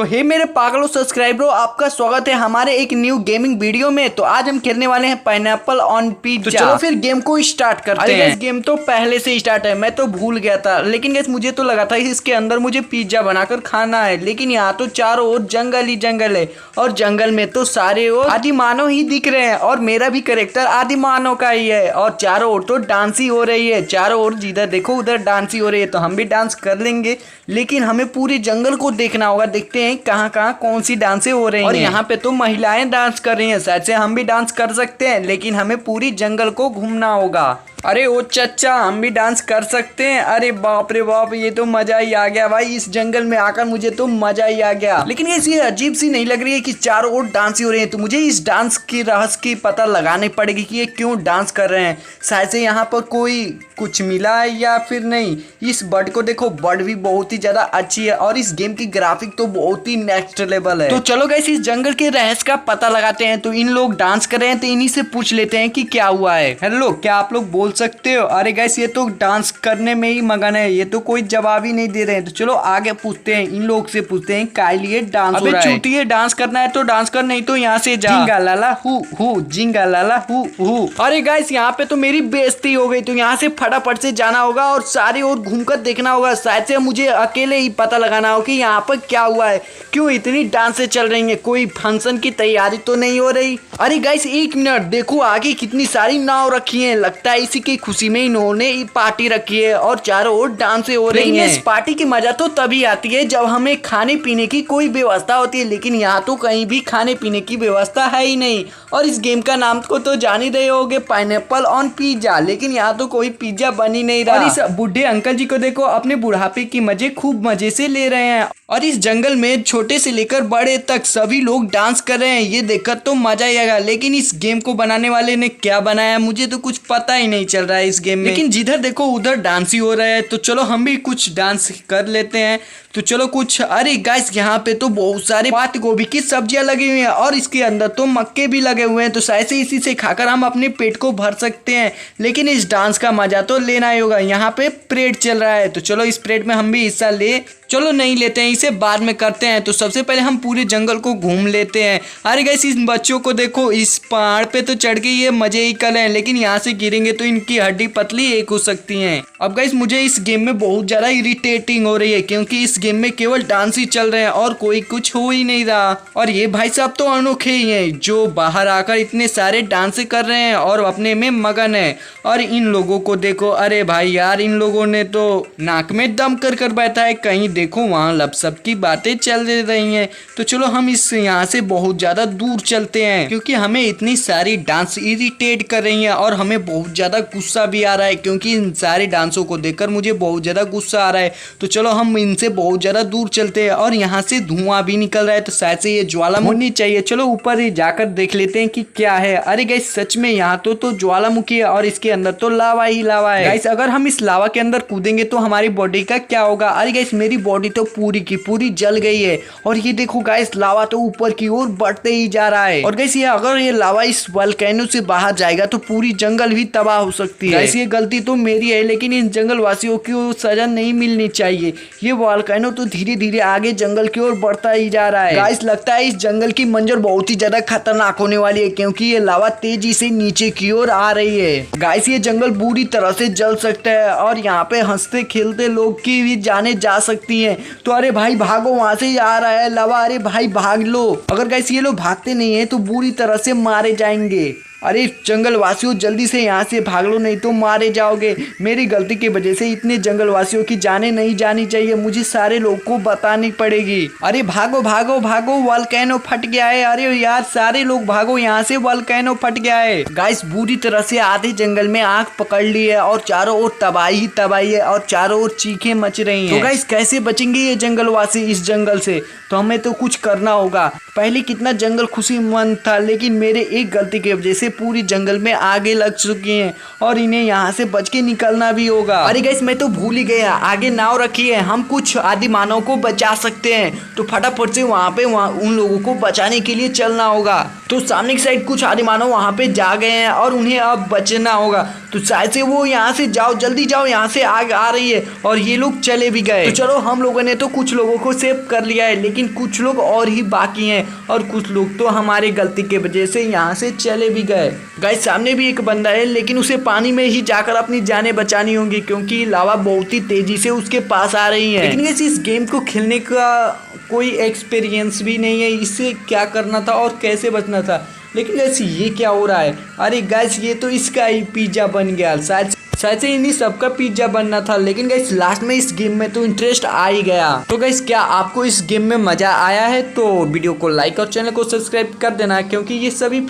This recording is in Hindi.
तो हे मेरे पागलों सब्सक्राइबरों, आपका स्वागत है हमारे एक न्यू गेमिंग वीडियो में। तो आज हम खेलने वाले हैं पाइनएप्पल ऑन पिज्जा। तो चलो फिर गेम को स्टार्ट करते हैं। गेम तो पहले से स्टार्ट है, मैं तो भूल गया था, लेकिन गैस मुझे तो लगा था इसके अंदर मुझे पिज्जा बनाकर खाना है, लेकिन यहाँ तो चारों ओर जंगल ही जंगल है और जंगल में तो सारे ओर आदि मानव ही दिख रहे हैं और मेरा भी कैरेक्टर आदि मानव का ही है और चारों ओर तो डांस ही हो रही है। चारों ओर जिधर देखो उधर डांस ही हो रही है, तो हम भी डांस कर लेंगे, लेकिन हमें पूरे जंगल को देखना होगा। देखते हैं कहाँ कहाँ कौन सी डांसें हो रही हैं। और यहाँ पे तो महिलाएं डांस कर रही हैं, शायद से हम भी डांस कर सकते हैं, लेकिन हमें पूरी जंगल को घूमना होगा। अरे ओ चच्चा, हम भी डांस कर सकते हैं। अरे बाप रे बाप, ये तो मजा ही आ गया भाई, इस जंगल में आकर मुझे तो मजा ही आ गया। लेकिन ये अजीब सी नहीं लग रही है कि चारों ओर डांस ही हो रही है, तो मुझे इस डांस की रहस्य की पता लगानी पड़ेगी कि ये क्यों डांस कर रहे हैं। शायद से यहाँ पर कोई कुछ मिला है या फिर नहीं। इस बर्ड को देखो, बर्ड भी बहुत ही ज्यादा अच्छी है और इस गेम की ग्राफिक तो बहुत ही नेक्स्ट लेवल है। तो चलो गाइस, इस जंगल के रहस्य का पता लगाते हैं। तो इन लोग डांस कर रहे हैं, तो इन्हीं से पूछ लेते हैं कि क्या हुआ है। हेलो, क्या आप लोग बोल सकते हो? अरे गाइस, ये तो डांस करने में ही मगन है, ये तो कोई जवाब ही नहीं दे रहे हैं। तो चलो आगे पूछते हैं, इन लोग से पूछते हैं काय लिए डांस हो रहा है। छूटिए, डांस करना है तो डांस कर, नहीं तो यहाँ से जा। जिंगा लाला हु जिंगा लाला हु। अरे गाइस, यहाँ पे तो मेरी बेइज्जती हो गई, तो यहाँ से फटाफट से जाना होगा और सारी ओर घूमकर देखना होगा। शायद से मुझे अकेले ही पता लगाना हो कि यहाँ पर क्या हुआ है, क्यों इतनी डांसें चल रही हैं, कोई फंक्शन की तैयारी तो नहीं हो रही। अरे गाइस एक मिनट, देखो आगे कितनी सारी नाव रखी है, लगता है इसी की खुशी में इन्होंने पार्टी रखी है और चारों ओर डांसें हो रही हैं। इस पार्टी की मजा तो तभी आती है जब हमें खाने पीने की कोई व्यवस्था होती है, लेकिन यहाँ तो कहीं भी खाने पीने की व्यवस्था है ही नहीं। और इस गेम का नाम को तो जान ही रहे होगे, पाइनएप्पल ऑन पिज्जा, लेकिन यहाँ तो कोई पिज्जा बन ही नहीं रहा। और इस बूढ़े अंकल जी को देखो, अपने बुढ़ापे की मजे खूब मजे से ले रहे हैं और इस जंगल में छोटे से लेकर बड़े तक सभी लोग डांस कर रहे हैं। ये देखकर तो मजा ही आएगा, लेकिन इस गेम को बनाने वाले ने क्या बनाया मुझे तो कुछ पता ही नहीं चल रहा है इस गेम में। लेकिन जिधर देखो उधर डांस ही हो रहा है, तो चलो हम भी कुछ डांस कर लेते हैं। तो चलो कुछ, अरे गाइस यहाँ पे तो बहुत सारे पात गोभी की सब्जियां लगी हुई हैं और इसके अंदर तो मक्के भी लगे हुए हैं, तो शायद से इसी से खाकर हम अपने पेट को भर सकते हैं। लेकिन इस डांस का मजा तो लेना ही होगा। यहाँ पे परेड चल रहा है, तो चलो इस परेड में हम भी हिस्सा ले। चलो नहीं लेते हैं, इसे बाद में करते हैं। तो सबसे पहले हम पूरे जंगल को घूम लेते हैं। अरे गाइस, इस बच्चों को देखो, इस पहाड़ पे तो चढ़ के ये मजे ही कर रहे हैं, लेकिन यहाँ से गिरेंगे तो इनकी हड्डी पतली एक हो सकती है। अब गाइस मुझे इस गेम में बहुत ज्यादा इरिटेटिंग हो रही है, क्योंकि इस गेम में केवल डांस ही चल रहे हैं और कोई कुछ हो ही नहीं रहा। और ये भाई साहब तो अनोखे ही हैं, जो बाहर आकर इतने सारे डांस कर रहे हैं और अपने में मगन है। और इन लोगों को देखो, अरे भाई यार, इन लोगों ने तो नाक में दम कर बैठा है, कहीं देखो वहाँ लपसप की बातें चल रही हैं। तो चलो हम इस यहाँ से बहुत ज्यादा दूर चलते हैं, क्योंकि हमें इतनी सारी डांस इरिटेट कर रही हैं और हमें बहुत ज्यादा गुस्सा भी आ रहा है, क्योंकि इन सारे डांसों को देखकर मुझे बहुत ज्यादा गुस्सा आ रहा है। तो चलो हम इनसे बहुत ज्यादा दूर चलते हैं और यहाँ से धुआं भी निकल रहा है, तो शायद से ये ज्वालामुखी चाहिए। चलो ऊपर ही जाकर देख लेते हैं कि क्या है। अरे गाइस, सच में यहाँ तो ज्वालामुखी है और इसके अंदर तो लावा ही लावा है। गाइस, अगर हम इस लावा के अंदर कूदेंगे तो हमारी बॉडी का क्या होगा? अरे गाइस, मेरी बॉडी तो पूरी की पूरी जल गई है और ये देखो गाइस, लावा तो ऊपर की ओर बढ़ते ही जा रहा है। और गाइस, ये अगर ये लावा इस वोल्केनो से बाहर जाएगा तो पूरी जंगल भी तबाह हो सकती है। गाइस, ये गलती तो मेरी है, लेकिन इन जंगल वासियों को सजा नहीं मिलनी चाहिए। ये वोल्केनो तो धीरे धीरे आगे जंगल की ओर बढ़ता ही जा रहा है। गाइस, लगता है इस जंगल की मंजर बहुत ही ज्यादा खतरनाक होने वाली है, क्योंकि ये लावा तेजी से नीचे की ओर आ रही है। गाइस, ये जंगल बुरी तरह से जल सकता है और यहाँ पे हंसते खेलते लोग की भी जाने जा सकती हैं। तो अरे भाई भागो, वहां से आ रहा है लावा, अरे भाई भाग लो। अगर गाइस ये लोग भागते नहीं है तो बुरी तरह से मारे जाएंगे। अरे जंगल वासियों, जल्दी से यहाँ से भाग लो, नहीं तो मारे जाओगे। मेरी गलती की वजह से इतने जंगल वासियों की जाने नहीं जानी चाहिए, मुझे सारे लोग को बतानी पड़ेगी। अरे भागो भागो भागो, वोल्केनो फट गया है। अरे यार सारे लोग भागो, यहाँ से वोल्केनो फट गया है। गाइस, बुरी तरह से आधे जंगल में आग पकड़ ली है और चारों ओर तबाही तबाही है और चारों ओर चीखें मच रही हैं। तो गाइस, कैसे बचेंगे ये जंगल वासी इस जंगल से? तो हमें तो कुछ करना होगा। पहले कितना जंगल खुशीमंद था, लेकिन मेरे एक गलती की वजह से पूरी जंगल में आगे लग चुकी हैं और इन्हें यहाँ से बच के निकलना भी होगा। अरे गाइस, मैं तो भूल ही गया, आगे नाव रखी है, हम कुछ आदि मानव को बचा सकते हैं। तो फटाफट से वहाँ पे उन लोगों को बचाने के लिए चलना होगा। तो सामने की साइड कुछ आदि मानव वहाँ पे जा गए हैं और उन्हें अब बचना होगा। तो शायद से वो यहाँ से जाओ, जल्दी जाओ, यहाँ से आग आ रही है। और ये लोग चले भी गए। तो चलो हम लोगों ने तो कुछ लोगों को सेव कर लिया है, लेकिन कुछ लोग और ही बाकी हैं और कुछ लोग तो हमारे गलती के वजह से यहाँ से चले भी गए। गाइस सामने भी एक बंदा है, लेकिन उसे पानी में ही जाकर अपनी जानें बचानी होंगी क्योंकि लावा बहुत ही तेजी से उसके पास आ रही है। लेकिन गाइस इस गेम को खेलने का कोई एक्सपीरियंस भी नहीं है, इससे क्या करना था और कैसे बचना था। लेकिन गाइस ये क्या हो रहा है? अरे गाइस ये तो इसका ही पिज्जा बन गया। शायद से इन्हीं सबका पिज्जा बनना था। लेकिन गाइस लास्ट में इस गेम में तो इंटरेस्ट आ ही गया। तो गाइस क्या आपको इस गेम में मजा आया है? तो वीडियो को लाइक और चैनल को सब्सक्राइब कर देना क्योंकि ये सभी